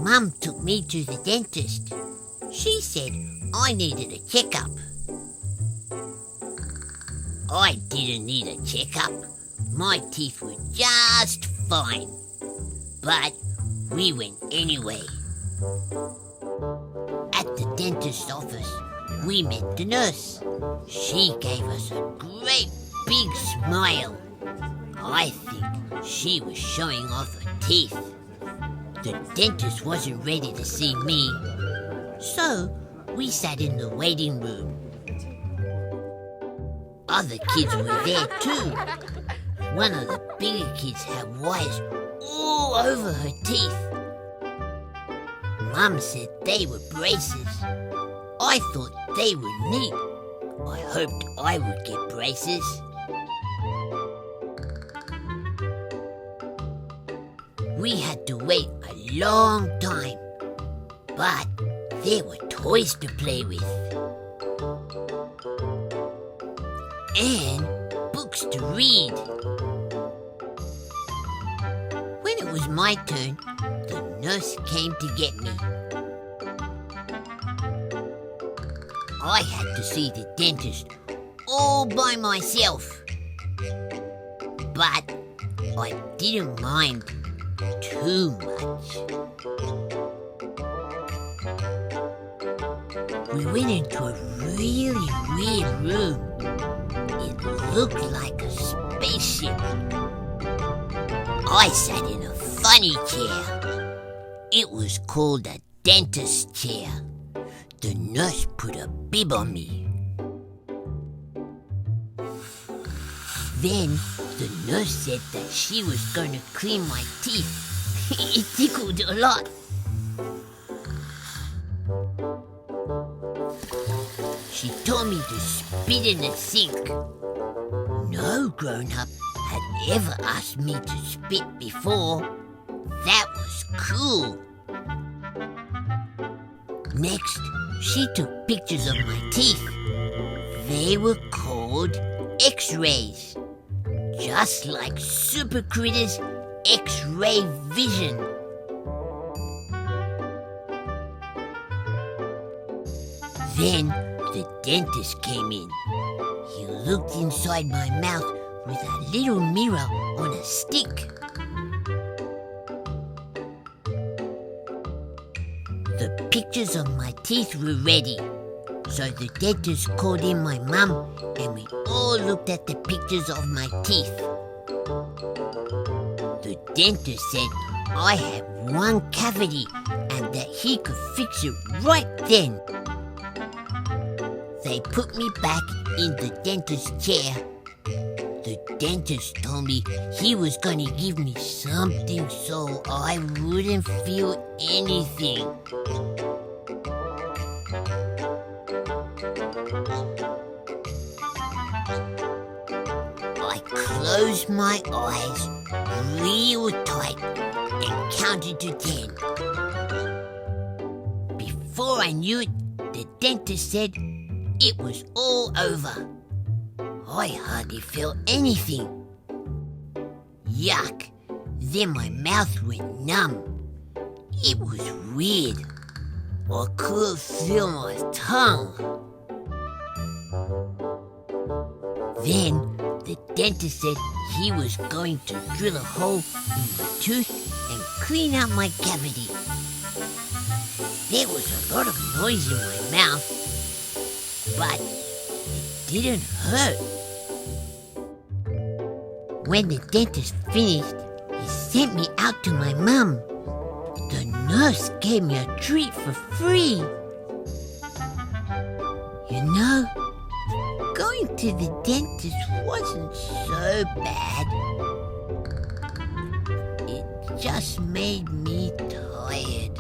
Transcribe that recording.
Mum took me to the dentist. She said I needed a checkup. I didn't need a checkup. My teeth were just fine. But we went anyway. At the dentist's office, we met the nurse. She gave us a great big smile. I think she was showing off her teeth. The dentist wasn't ready to see me, so we sat in the waiting room. Other kids were there too. One of the bigger kids had wires all over her teeth. Mum said they were braces. I thought they were neat. I hoped I would get braces. We had to wait a long time, but there were toys to play with. And books to read. When it was my turn, the nurse came to get me. I had to see the dentist all by myself. But I didn't mind too much. We went into a really weird room. It looked like a spaceship. I sat in a funny chair. It was called a dentist chair. The nurse put a bib on me. Then the nurse said that she was going to clean my teeth. It tickled a lot. She told me to spit in the sink. No grown-up had ever asked me to spit before. That was cool. Next, she took pictures of my teeth. They were called X-rays. Just like Super Critter's X-ray vision. Then the dentist came in. He looked inside my mouth with a little mirror on a stick. The pictures of my teeth were ready, so the dentist called in my mum and we all looked at the pictures of my teeth. The dentist said I had one cavity and that he could fix it right then. They put me back in the dentist's chair. The dentist told me he was going to give me something so I wouldn't feel anything. I closed my eyes real tight and counted to 10. Before I knew it, the dentist said it was all over. I hardly felt anything. Yuck! Then my mouth went numb. It was weird. I could feel my tongue. Then the dentist said he was going to drill a hole in my tooth and clean out my cavity. There was a lot of noise in my mouth, but it didn't hurt. When the dentist finished, he sent me out to my mum. The nurse gave me a treat for free. You know, going to the dentist wasn't so bad. It just made me tired.